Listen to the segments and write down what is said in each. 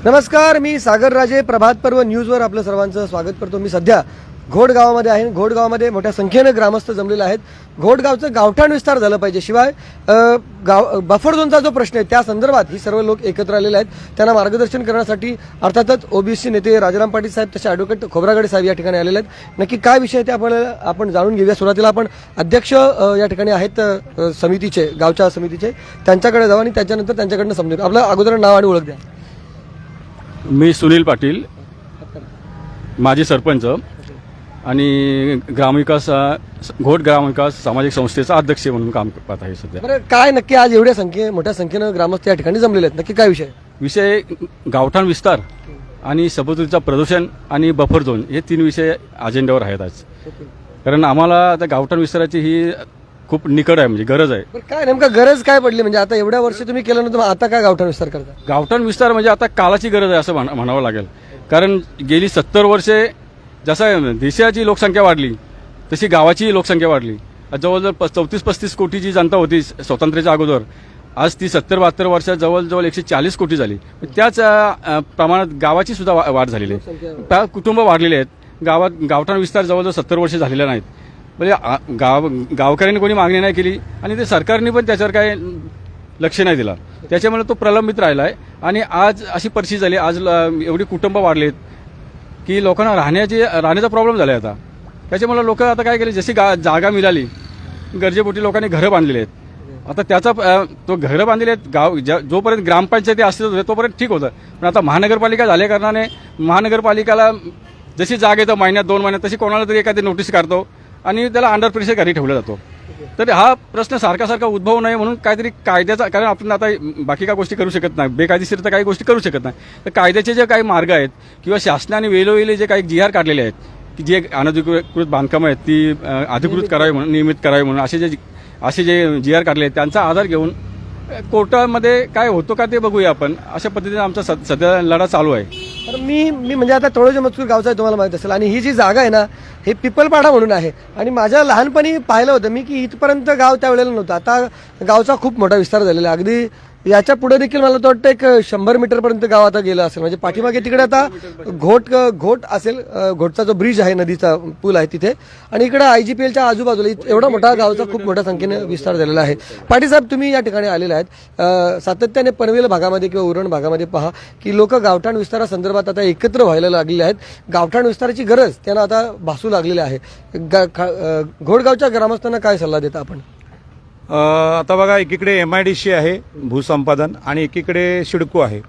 नमस्कार, मी सागर राजे. प्रभात पर्व न्यूजवर आपलं सर्वांचं स्वागत करतो. मी सध्या घोड गावामध्ये आहे. घोड गावामध्ये मोठ्या संख्येने ग्रामस्थ जमलेले आहेत. घोड गावचं गावठाण विस्तार झालं पाहिजे, शिवाय बफर झोनचा जो प्रश्न आहे त्या संदर्भात ही सर्व लोक एकत्र आलेले आहेत. त्यांना मार्गदर्शन करण्यासाठी अर्थातच ओबीसी नेते राजाराम पाटील साहेब तसे ॲडव्होकेट खोब्रागडे साहेब या ठिकाणी आलेले आहेत. नक्की काय विषय आहे ते आपण जाणून घेऊया. सुरुवातीला आपण अध्यक्ष या ठिकाणी आहेत समितीचे, गावच्या समितीचे, त्यांच्याकडे जाऊ आणि त्याच्यानंतर त्यांच्याकडनं समजू. आपलं अगोदर नाव आणि ओळख द्या. मी सुनील पाटील, माजी सरपंच आणि ग्रामविकास घोट ग्रामविकास सामाजिक संस्थेचा अध्यक्ष म्हणून काम पाहत आहे सध्या. बरं, काय नक्की आज मोठ्या संख्येनं ग्रामस्थ या ठिकाणी जमलेले आहेत, नक्की काय विषय गावठाण विस्तार आणि सभोवतालचा प्रदूषण आणि बफर झोन हे 3 विषय अजेंड्यावर आहेत आज. कारण आम्हाला आता गावठाण विस्ताराची ही खूप निकड आहे, म्हणजे गरज आहे. काय नेमकं गरज काय पडली, म्हणजे आता एवढ्या वर्ष तुम्ही केलं नव्हतं, आता काय गावठाण विस्तार करता? गावठाण विस्तार म्हणजे आता काळाची गरज आहे असं म्हणावं लागेल. कारण गेली 70 वर्षे जसं देशाची लोकसंख्या वाढली तशी गावाची लोकसंख्या वाढली. जवळजवळ 34-35 कोटीची जनता होती स्वातंत्र्याच्या अगोदर. आज ती 70-72 वर्षात जवळजवळ 140 कोटी झाली. त्याच प्रमाणात गावाची सुद्धा वाढ झालेली आहे. कुटुंब वाढलेले आहेत. गावठाण विस्तार जवळजवळ 70 वर्ष झालेला नाहीत. म्हणजे गावकऱ्यांनी कोणी मागणी नाही केली आणि ते सरकारने पण त्याच्यावर काय लक्ष नाही दिला. त्याच्यामुळे तो प्रलंबित राहिला आहे. आणि आज अशी परिस्थिती झाली, आज एवढी कुटुंब वाढलेत की लोकांना राहण्याचा प्रॉब्लेम झाला आहे आता. त्याच्यामुळे लोक आता काय केले, जशी जागा मिळाली गरजेपोटी लोकांनी घरं बांधलेली आहेत. आता त्याचा तो घरं बांधलेले आहेत. जोपर्यंत ग्रामपंचायती असते तोपर्यंत ठीक होतं. पण आता महानगरपालिका झाल्या कारणाने महानगरपालिकाला जशी जागा येतं महिन्यात 2 महिन्यात, तशी कोणाला तरी एखादी नोटीस काढतो आणि त्याला अंडर प्रेशर घरी ठेवला जातो. तर हा प्रश्न सारखा उद्भवू नये म्हणून काहीतरी कायद्याचा, कारण आपण आता बाकी काही गोष्टी करू शकत नाही, बेकायदेशीर तर काही गोष्टी करू शकत नाही. तर कायद्याचे जे काही मार्ग आहेत किंवा शासनाने वेळोवेळी जे काही GR काढलेले आहेत की जे अनधिकृत बांधकामं आहेत ती अधिकृत करावी म्हणून, नियमित करावी म्हणून असे जे GR काढले आहेत त्यांचा आधार घेऊन कोर्टामध्ये काय होतो का ते बघूया आपण. अशा पद्धतीने आमचा सध्या लढा चालू आहे. तर मी म्हणजे आता तळोजा मजकूर गावचा आहे, तुम्हाला माहित असेल. आणि ही जी जागा आहे ना, हे पिपलपाडा म्हणून आहे. आणि माझ्या लहानपणी पाहिलं होतं मी की इथपर्यंत गाव त्यावेळेला नव्हतं. आता गावचा खूप मोठा विस्तार झालेला आहे. अगदी याच्या पुढे देखील मला वाटतं एक 100 मीटरपर्यंत गाव आता गेलं असेल. म्हणजे पाठीमागे तिकडे आता घोट असेल, घोटचा जो ब्रिज आहे, नदीचा पूल आहे तिथे, आणि इकडे IGPLच्या आजूबाजूला एवढा मोठा गावचा खूप मोठ्या संख्येने विस्तार झालेला आहे. पाटील साहेब, तुम्ही या ठिकाणी आलेले आहेत. सातत्याने पनवेल भागामध्ये किंवा उरण भागामध्ये पहा की लोक गावठाण विस्तारासंदर्भात आता एकत्र व्हायला लागलेले आहेत. गावठाण विस्ताराची गरज त्यांना आता भासू लागलेली आहे. घोडगावच्या ग्रामस्थांना काय सल्ला देता आपण? आता बघा, एकीकडे MIDC आहे भूसंपादन आणि एकीकडे सिडको आहे.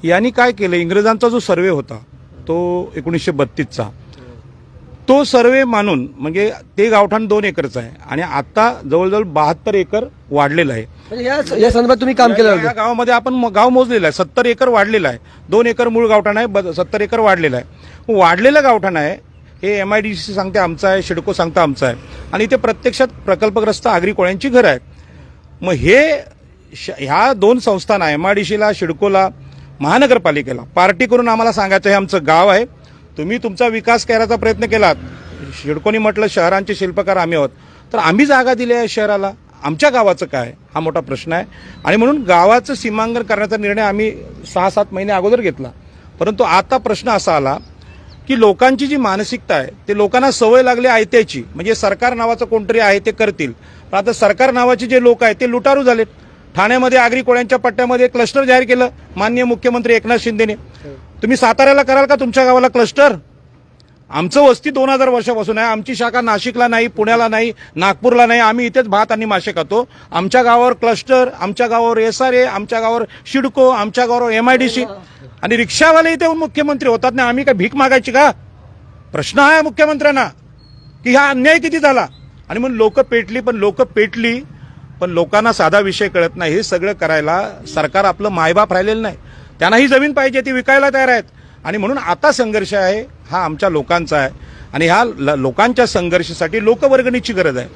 यांनी काय केलं, इंग्रजांचा जो सर्वे होता तो 1932चा, तो सर्वे मानून म्हणजे ते गावठाण 2 एकरचं आहे आणि आता जवळजवळ 72 एकर वाढलेलं आहे. म्हणजे या संदर्भात तुम्ही काम केलं? या गावामध्ये आपण गाव मोजलेलं आहे, 70 एकर वाढलेलं आहे. 2 एकर मूळ गावठाण आहे, 70 एकर वाढलेलं आहे. वाढलेलं गावठाण आहे हे MIDC सांगते आमचं आहे, सिडको सांगतं आमचं आहे, आणि ते प्रत्यक्षात प्रकल्पग्रस्त आगरी कोळ्यांची घरं आहेत. मग ह्या 2 संस्थांना, MIDCला, सिडकोला, महानगरपालिकेला पार्टी करून आम्हाला सांगायचं हे आमचं गाव आहे, तुम्ही तुमचा विकास करायचा प्रयत्न केलात. सिडकोनी म्हटलं शहरांचे शिल्पकार आम्ही आहोत, तर आम्ही जागा दिली आहे शहराला, आमच्या गावाचं काय, हा मोठा प्रश्न आहे. आणि म्हणून गावाचं सीमांकन करण्याचा निर्णय आम्ही 6-7 महिने अगोदर घेतला. परंतु आता प्रश्न असा आला की लोकांची जी मानसिकता आहे ते लोकांना सवय लागली आयत्याची, म्हणजे सरकार नावाचं कोणतरी आहे ते करतील. पण आता सरकार नावाचे जे लोक आहेत ते लुटारू झालेत. ठाण्यामध्ये आगरी कोळ्यांच्या पट्ट्यामध्ये क्लस्टर जाहीर केलं माननीय मुख्यमंत्री एकनाथ शिंदेने. तुम्ही साताऱ्याला कराल का तुमच्या गावाला क्लस्टर? आमचं वस्ती 2000 वर्षापासून आहे. आमची शाखा नाशिकला नाही, पुण्याला नाही, नागपूरला नाही. आम्ही इथेच भात आणि मासे खातो. आमच्या गावावर क्लस्टर, आमच्या गावावर SRA, आमच्या गावावर सिडको, आमच्या गावावर MIDC, आणि रिक्षावाले इथे मुख्यमंत्री होतात ना. आम्ही काय भीक मागायची का? प्रश्न आहे मुख्यमंत्र्यांना की हा अन्याय किती झाला. आणि म्हणून लोक पेटली, पण लोकांना साधा विषय कळत नाही. हे सगळं करायला सरकार आपलं मायबाप राहिलेलं नाही. त्यांना ही जमीन पाहिजे, ती विकायला तयार आहेत. आणि म्हणून आता संघर्ष आहे हा आमच्या लोकांचा आहे. आणि ह्या लोकांच्या संघर्षासाठी लोकवर्गणीची गरज आहे.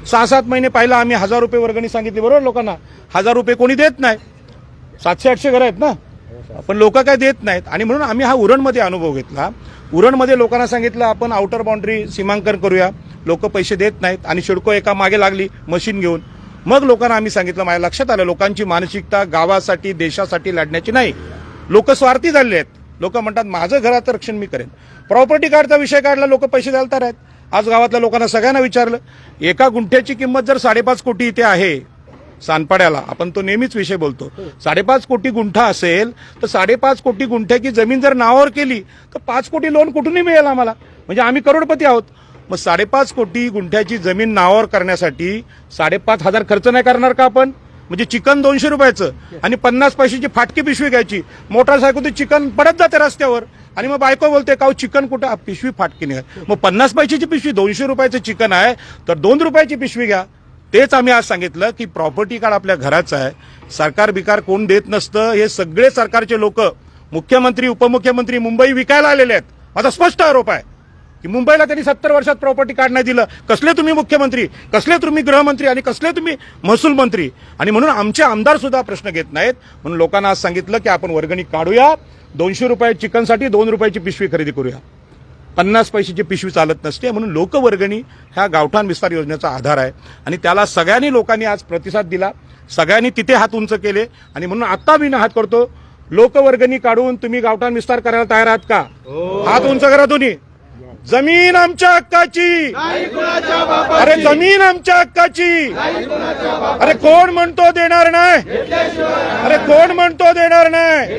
6-7 महिने पाहिलं आम्ही 1000 रुपये वर्गणी सांगितली, बरोबर. लोकांना 1000 रुपये कोणी देत नाही. 700-800 घरं आहेत ना, पण लोक काय देत नाहीत. आणि म्हणून आम्ही हा उरणमध्ये अनुभव घेतला. उरणमध्ये लोकांना सांगितलं आपण आउटर बाउंड्री सीमांकन करूया, लोक पैसे देत नाहीत. आणि सिडको एका मागे लागली मशीन घेऊन. मग लोकांना आम्ही सांगितलं, माझ्या लक्षात आलं लोकांची मानसिकता गावासाठी देशासाठी लढण्याची नाही, लोक स्वार्थी झालेले आहेत. लोक म्हणतात माझं घराचं रक्षण मी करेन. प्रॉपर्टी कार्डचा विषय काढला, लोक पैसे द्यायला तयार आहेत. आज गावातल्या लोकांना सगळ्यांना विचारलं, एका गुंठ्याची किंमत जर 5.5 कोटी इथे आहे सानपाड्याला, आपण तो नेहमीच विषय बोलतो, 5.5 कोटी गुंठा असेल तर 5.5 कोटी गुंठ्याची जमीन जर नावावर केली तर 5 कोटी लोन कुठूनही मिळेल आम्हाला, म्हणजे आम्ही करोडपती आहोत. मग 5.5 कोटी गुंठ्याची जमीन नावावर करण्यासाठी 5,500 खर्च नाही करणार का आपण? म्हणजे चिकन 200 रुपयाचं आणि 50 पैशाची फाटकी पिशवी घ्यायची, मोटरसायकल चिकन पडत जाते रस्त्यावर आणि मग बायको बोलते का चिकन कुठं, पिशवी फाटकी नाही. मग 50 पैशाची पिशवी 200 रुपयाचं चिकन आहे तर 2 रुपयाची पिशवी घ्या. तेच आम्ही आज सांगितलं की प्रॉपर्टी कार्ड आपल्या घराचं आहे, सरकार बिकार कोण देत नसतं. हे सगळे सरकारचे लोक, मुख्यमंत्री उपमुख्यमंत्री मुंबई विकायला आलेले आहेत. माझा स्पष्ट आरोप आहे की मुंबईला त्यांनी 70 वर्षात प्रॉपर्टी कार्ड नाही दिलं. कसले तुम्ही मुख्यमंत्री, कसले तुम्ही गृहमंत्री आणि कसले तुम्ही महसूल मंत्री, आणि म्हणून आमचे आमदार सुद्धा प्रश्न घेत नाहीत. म्हणून लोकांना आज सांगितलं की आपण वर्गणी काढूया, 200 रुपये चिकनसाठी 2 रुपयाची पिशवी खरेदी करूया. 50 पैशाची पिशवी चालत नसते. म्हणून लोकवर्गणी ह्या गावठाण विस्तार योजनेचा आधार आहे आणि त्याला सगळ्यांनी लोकांनी आज प्रतिसाद दिला, सगळ्यांनी तिथे हात उंच केले. आणि म्हणून आता मी हात करतो, लोकवर्गणी काढून तुम्ही गावठाण विस्तार करायला तयार आहात का? हात उंच करा दोन्ही. जमीन आमच्या हक्काची, अरे जमीन आमच्या हक्काची. अरे कोण म्हणतो देणार नाही? अरे कोण म्हणतो देणार नाही?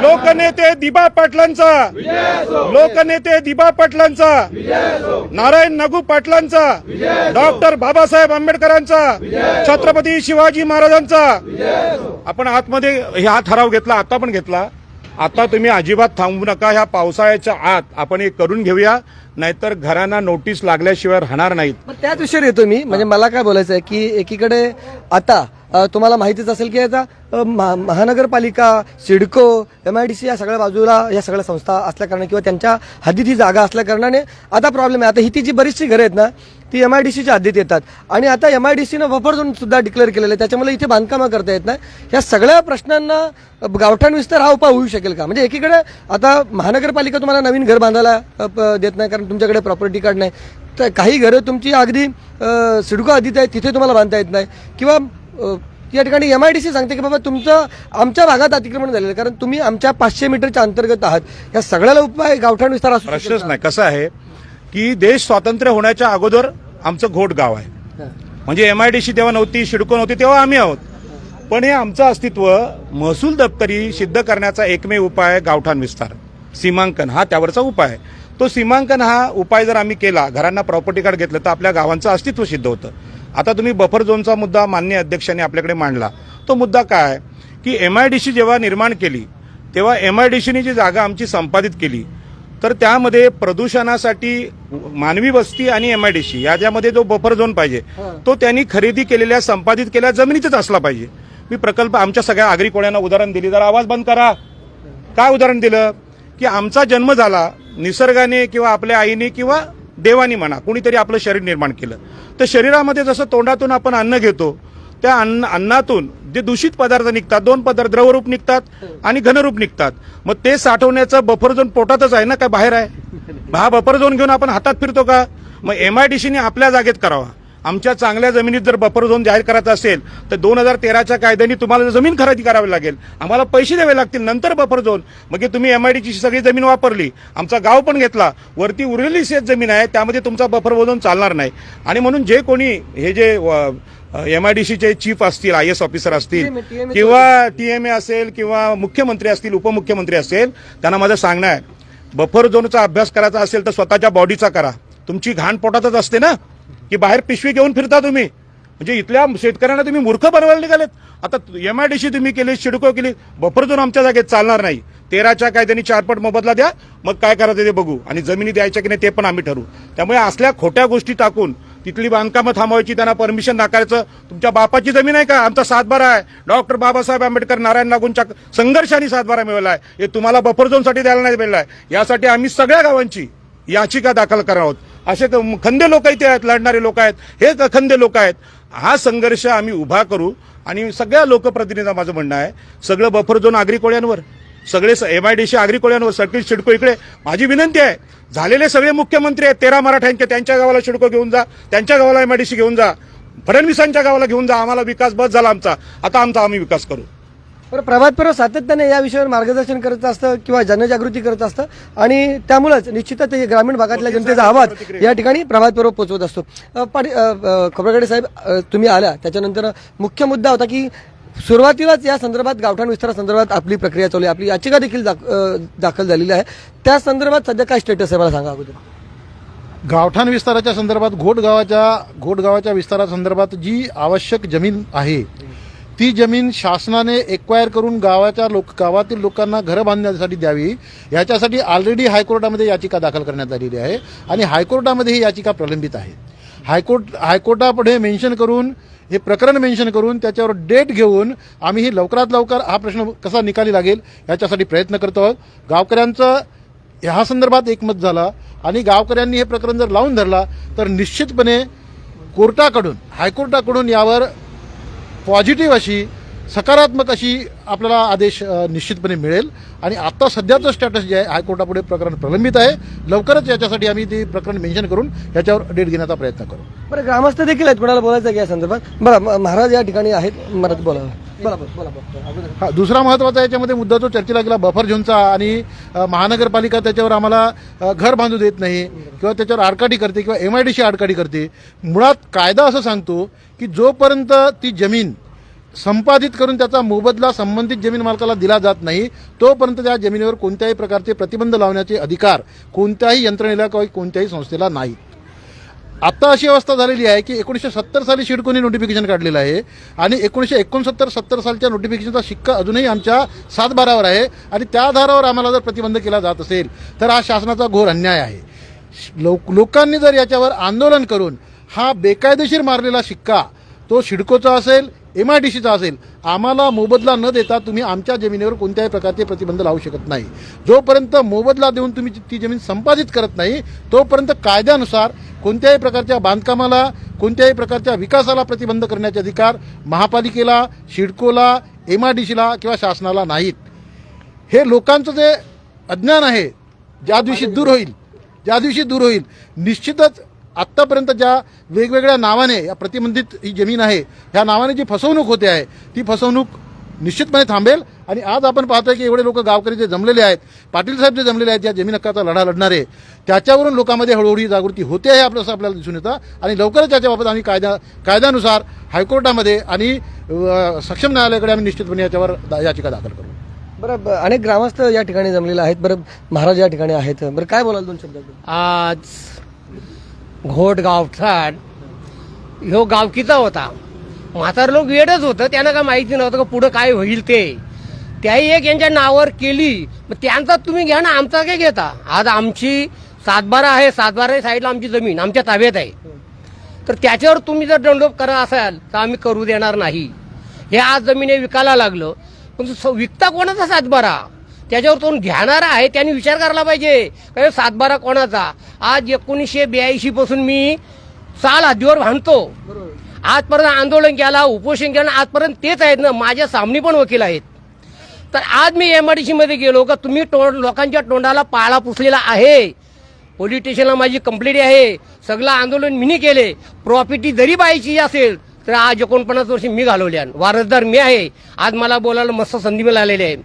लोकनेते दिबा पाटलांचा, लोकनेते दिबा पाटलांचा, नारायण नगू पाटलांचा, डॉक्टर बाबासाहेब आंबेडकरांचा, छत्रपती शिवाजी महाराजांचा. आपण आतमध्ये हा ठराव घेतला, आता पण घेतला. आता तुम्ही अजिबात थांबू नका. ह्या पावसाळ्याच्या आत आपण हे करून घेऊया, नाहीतर घरांना नोटीस लागल्याशिवाय राहणार नाहीत. मग त्याच विषयावर येतो मी. म्हणजे मला काय बोलायचं आहे की एकीकडे आता तुम्हाला माहितीच असेल की आता महानगरपालिका, सिडको, MIDC या सगळ्या बाजूला या सगळ्या संस्था असल्या कारणाने किंवा त्यांच्या हद्दीत ही जागा असल्या कारणाने आता प्रॉब्लेम आहे. आता ही ती जी बरीचशी घरं आहेत ना ती MIDCच्या हद्दीत येतात आणि आता MIDCनं बफर झोन सुद्धा डिक्लेअर केलेलं आहे, त्याच्यामुळे इथे बांधकामं करता येत नाही. या सगळ्या प्रश्नांना गावठाण विस्तार हा उपाय होऊ शकेल का? म्हणजे एकीकडे आता महानगरपालिका तुम्हाला नवीन घर बांधायला देत नाही कारण तुमच्याकडे प्रॉपर्टी कार्ड नाही, तर काही घरं तुमची अगदी सिडको हद्दीत आहेत, तिथे तुम्हाला बांधता येत नाही. किंवा या ठिकाणी MIDC सांगते की बाबा तुमचं आमच्या भागात अतिक्रमण झालेलं आहे कारण तुम्ही आमच्या 500 मीटरच्या अंतर्गत आहात. या सगळ्याला उपाय गावठाण विस्तार असू प्रश्नच नाही. कसं आहे की देश स्वातंत्र्य होण्याच्या अगोदर आमचं घोट गाव आहे. म्हणजे MIDC तेव्हा नव्हती, सिडको नव्हती, तेव्हा आम्ही आहोत. पण हे आमचं अस्तित्व महसूल दप्तरी सिद्ध करण्याचा एकमेव उपाय गावठाण विस्तार, सीमांकन हा त्यावरचा उपाय आहे. तो सीमांकन हा उपाय जर आम्ही केला, घरांना प्रॉपर्टी कार्ड घेतलं तर आपल्या गावांचं अस्तित्व सिद्ध होतं. आता तुम्ही बफर झोनचा मुद्दा माननीय अध्यक्षांनी आपल्याकडे मांडला. तो मुद्दा काय की MIDC जेव्हा निर्माण केली तेव्हा MIDCने जी जागा आमची संपादित केली तर त्यामध्ये प्रदूषणासाठी मानवी वस्ती आणि MIDC याच्यामध्ये जो बफर झोन पाहिजे तो त्यांनी खरेदी केलेल्या संपादित केलेल्या जमिनीतच असला पाहिजे. मी प्रकल्प आमच्या सगळ्या आगरी कोळ्यांना उदाहरण दिली. जरा आवाज बंद करा. काय उदाहरण दिलं की आमचा जन्म झाला निसर्गाने किंवा आपल्या आईने किंवा देवानी म्हणा कोणीतरी आपलं शरीर निर्माण केलं, तर शरीरामध्ये जसं तोंडातून आपण अन्न घेतो त्या अन्नातून जे दूषित पदार्थ निघतात, 2 पदार्थ द्रवरूप निघतात आणि घनरूप निघतात. मग ते साठवण्याचं बफर झोन पोटातच आहे ना, काय बाहेर आहे? हा बफर झोन घेऊन आपण हातात फिरतो का? मग MIDCने आपल्या जागेत करावा. आमच्या चांगल्या जमिनीत जर बफर झोन जाहीर करायचा असेल तर 2013च्या कायद्याने तुम्हाला जमीन खरेदी करावी लागेल, आम्हाला पैसे द्यावे लागतील, नंतर बफर झोन. मग तुम्ही MIDCची सगळी जमीन वापरली, आमचा गाव पण घेतला, वरती उरलेली शेत जमीन आहे त्यामध्ये तुमचा बफर झोन चालणार नाही. आणि म्हणून जे कोणी हे जे MIDCचे चीफ असतील, IAS ऑफिसर असतील किंवा TMA असेल किंवा मुख्यमंत्री असतील, उपमुख्यमंत्री असेल, त्यांना माझं सांगणं आहे बफर झोनचा अभ्यास करायचा असेल तर स्वतःच्या बॉडीचा करा. तुमची घाण पोटातच असते ना, की बाहेर पिशवी घेऊन फिरता तुम्ही? म्हणजे इथल्या शेतकऱ्यांना तुम्ही मूर्ख बनवायला निघालेत. आता MIDC तुम्ही केली, सिडको केली, बफर झोन आमच्या जागेत चालणार नाही. 13च्या कायद्याने 4 पट मोबदला द्या, मग काय करायचं ते बघू, आणि जमिनी द्यायच्या की नाही ते पण आम्ही ठरवू. त्यामुळे असल्या खोट्या गोष्टी टाकून तिथली बांधकामं थांबवायची, त्यांना परमिशन नाकारायचं. तुमच्या बापाची जमीन आहे का? आमचा 7/12 आहे. डॉक्टर बाबासाहेब आंबेडकर, नारायण लागूंच्या संघर्षाने 7/12 मिळवला आहे. हे तुम्हाला बफर झोनसाठी द्यायला नाही मिळाला आहे. यासाठी आम्ही सगळ्या गावांची याचिका दाखल करणार आहोत. असे खंदे लोक इथे आहेत, लढणारे लोक आहेत, हे खंदे लोक आहेत. हा संघर्ष आम्ही उभा करू आणि सगळ्या लोकप्रतिनिधींना माझं म्हणणं आहे सगळं बफर झोन आगरी कोळ्यांवर, सगळे MIDC आगरी कोळ्यांवर, सर्किल सिडको इकडे. माझी विनंती आहे, झालेले सगळे मुख्यमंत्री आहेत 13 मराठ्यांचे, त्यांच्या गावाला सिडको घेऊन जा, त्यांच्या गावाला MIDC घेऊन जा, फडणवीसांच्या गावाला घेऊन जा. आम्हाला विकास बस झाला आमचा, आता आम्ही विकास करू. बरं, प्रभात पर्व सातत्याने या विषयावर मार्गदर्शन करत असतं किंवा जनजागृती करत असतं आणि त्यामुळेच निश्चितच हे ग्रामीण भागातल्या जनतेचा आवाज या ठिकाणी प्रभात पर्व पोहोचवत असतो. खोब्रागडे साहेब, तुम्ही आल्या त्याच्यानंतर मुख्य मुद्दा होता की सुरुवातीलाच या संदर्भात गावठाण विस्तारासंदर्भात आपली प्रक्रिया चालू आहे, आपली याचिका देखील दाखल झालेली आहे. त्या संदर्भात सध्या काय स्टेटस आहे मला सांगा अगोदर. गावठाण विस्ताराच्या संदर्भात घोटगावाच्या विस्तारासंदर्भात जी आवश्यक जमीन आहे ती जमीन शासनाने एक्वायर करून गावातील लोकांना घरं बांधण्यासाठी द्यावी, याच्यासाठी ऑलरेडी हायकोर्टामध्ये याचिका दाखल करण्यात आलेली आहे आणि हायकोर्टामध्ये ही याचिका प्रलंबित आहे. हायकोर्टापुढे मेन्शन करून हे प्रकरण मेन्शन करून त्याच्यावर डेट घेऊन आम्ही ही लवकरात लवकर हा प्रश्न कसा निकाली लागेल याच्यासाठी प्रयत्न करतो आहोत. गावकऱ्यांचं ह्या संदर्भात एकमत झाला आणि गावकऱ्यांनी हे प्रकरण जर लावून धरला तर निश्चितपणे हायकोर्टाकडून यावर पॉझिटिव्ह अशी सकारात्मक अशी आपल्याला आदेश निश्चितपणे मिळेल. आणि आता सध्याचं स्टॅटस जे आहे हायकोर्टापुढे प्रकरण प्रलंबित आहे. लवकरच याच्यासाठी आम्ही ते प्रकरण मेन्शन करून याच्यावर डेट घेण्याचा प्रयत्न करू. बरं, ग्रामस्थ देखील आहेत, कोणाला बोलायचं आहे या संदर्भात? बरं, महाराज या ठिकाणी आहेत, मराठी बोला. हा दुसरा महत्त्वाचा याच्यामध्ये मुद्दा जो चर्चेला गेला बफर झोनचा आणि महानगरपालिका त्याच्यावर आम्हाला घर बांधू देत नाही किंवा त्याच्यावर आडकाठी करते किंवा MIDC आडकाठी करते. मुळात कायदा असं सांगतो की जोपर्यंत ती जमीन संपादित करून त्याचा मोबदला संबंधित जमीन मालकाला दिला जात नाही तोपर्यंत त्या जमिनीवर कोणत्याही प्रकारचे प्रतिबंध लावण्याचे अधिकार कोणत्याही यंत्रणेला किंवा कोणत्याही संस्थेला नाहीत. आता अशी अवस्था झालेली आहे की 1970 साली सिडकोने नोटिफिकेशन काढलेलं आहे आणि 1969-70 सालच्या नोटिफिकेशनचा शिक्का अजूनही आमच्या 7/12वर आहे आणि त्या आधारावर आम्हाला जर प्रतिबंध केला जात असेल तर हा शासनाचा घोर अन्याय आहे. लोकांनी जर याच्यावर आंदोलन करून हा बेकायदेशीर मारलेला शिक्का तो सिडकोचा असेल MIDCचा असेल आम्हाला मोबदला न देता तुम्ही आमच्या जमिनीवर कोणत्याही प्रकारचे प्रतिबंध लावू शकत नाही. जोपर्यंत मोबदला देऊन तुम्ही ती जमीन संपादित करत नाही तोपर्यंत कायद्यानुसार कोणत्याही प्रकारच्या बांधकामाला कोणत्याही प्रकारच्या विकासाला प्रतिबंध करण्याचे अधिकार महापालिकेला, सिडकोला, MIDCला किंवा शासनाला नाहीत. हे लोकांचं जे अज्ञान आहे ज्या दिवशी दूर होईल निश्चितच आत्तापर्यंत ज्या वेगवेगळ्या नावाने या प्रतिबंधित ही जमीन आहे ह्या नावाने जी फसवणूक होते आहे ती फसवणूक निश्चितपणे थांबेल. आणि आज आपण पाहतोय की एवढे लोक गावकरी जे जमलेले आहेत, पाटील साहेब जे जमलेले आहेत, ज्या जमीन हक्काचा लढा लढणारे त्याच्यावरून लोकांमध्ये हळूहळू जागृती होते आहे असं आपल्याला दिसून येतं. आणि लवकरच याच्याबाबत आम्ही कायद्यानुसार हायकोर्टामध्ये आणि सक्षम न्यायालयाकडे आम्ही निश्चितपणे याच्यावर याचिका दाखल करू. बरं, अनेक ग्रामस्थ या ठिकाणी जमलेले आहेत. बरं, महाराज या ठिकाणी आहेत. बरं, काय बोलाल 2 शब्द? आज घोट गावठाण ह्यो गावकीचा होता. म्हातार लोक वेडच होतं, त्यांना काय माहिती नव्हतं का पुढं काय होईल ते. त्याही एक यांच्या नावावर केली, मग त्यांचा तुम्ही घ्या ना, आमचा काय घेता. आज आमची 7/12 आहे, 7/12 साईडला आमची जमीन आमच्या ताब्यात आहे. तर त्याच्यावर तुम्ही जर दंडोप करा असाल तर आम्ही करू देणार नाही. हे आज जमीन हे विकायला लागलं, पण विकता कोणाचा 7/12 त्याच्यावर तो घेणारा आहे त्यांनी विचार करायला पाहिजे. 7/12 कोणाचा. आज 1982 पासून मी साल हद्दीवर भांडतो. आजपर्यंत आंदोलन केला, उपोषण केलं, आजपर्यंत तेच आहेत ना. माझ्या सामने पण वकील आहेत. तर आज मी MIDC मध्ये गेलो का तुम्ही लोकांच्या तोंडाला पाळा पुसलेला आहे. पोलीस स्टेशनला माझी कंप्लेंट आहे. सगळं आंदोलन मीनी केले. प्रॉपर्टी जरी बायची असेल तर आज 49 वर्ष मी घालवल्या. वारसदार मी आहे. आज मला बोलायला मस्त संधी मिळालेली आहे.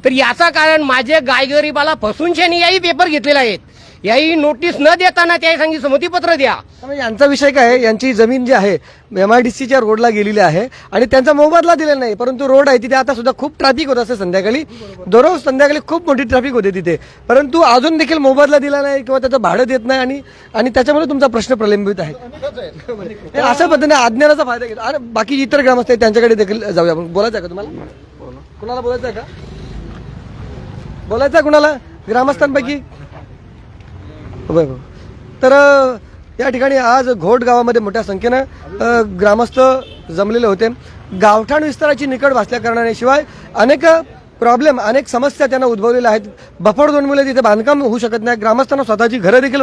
तर याचा कारण माझे गायगरीबाला फसून शेनी याही पेपर घेतलेले आहेत. याही नोटीस न देताना त्याही सांगितलं संमतीपत्र द्या. यांचा विषय काय आहे, यांची जमीन जी आहे MIDCच्या रोडला गेलेली आहे आणि त्यांचा मोबदला दिलेला नाही. परंतु रोड आहे तिथे आता सुद्धा खूप ट्रॅफिक होत असते संध्याकाळी. दररोज संध्याकाळी खूप मोठी ट्रॅफिक होते तिथे, परंतु अजून देखील मोबदला दिला नाही किंवा त्याचं भाडं देत नाही आणि त्याच्यामुळे तुमचा प्रश्न प्रलंबित आहे. अशा पद्धतीने अज्ञानाचा फायदा घेतो. आणि बाकी इतर ग्रामस्थ आहेत त्यांच्याकडे देखील जाऊया. आपण बोलायचं आहे का तुम्हाला? कुणाला बोलायचं आहे का? बोलायचं आहे कुणाला ग्रामस्थांपैकी? तर या ठिकाणी आज घोट गावामध्ये मोठ्या संख्येनं ग्रामस्थ जमलेले होते. गावठाण विस्ताराची निकड भासल्या कारणाने शिवाय अनेक प्रॉब्लेम, अनेक समस्या त्यांना उद्भवलेल्या आहेत. बफर झोनमुळे तिथे बांधकाम होऊ शकत नाही. ग्रामस्थांना स्वतःची घरं देखील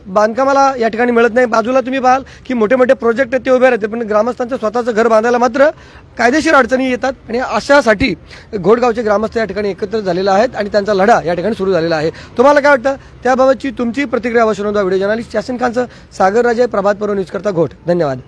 बांधकामाला या ठिकाणी मिळत नाही. बाजूला तुम्ही पाहाल की मोठे मोठे प्रोजेक्ट ते उभे राहते, पण ग्रामस्थांचं स्वतःचं घर बांधायला मात्र कायदेशीर अडचणी येतात. आणि अशासाठी घोटगावचे ग्रामस्थ या ठिकाणी एकत्र झालेले आहेत आणि त्यांचा लढा या ठिकाणी सुरू झालेला आहे. तुम्हाला काय वाटतं त्याबाबतची तुमची प्रतिक्रिया अवश्य नोंदवा. व्हिडिओ जर्नलिस्ट यासिन खानचं सागर राजे, प्रभात पर्व न्यूज करता घोट. धन्यवाद.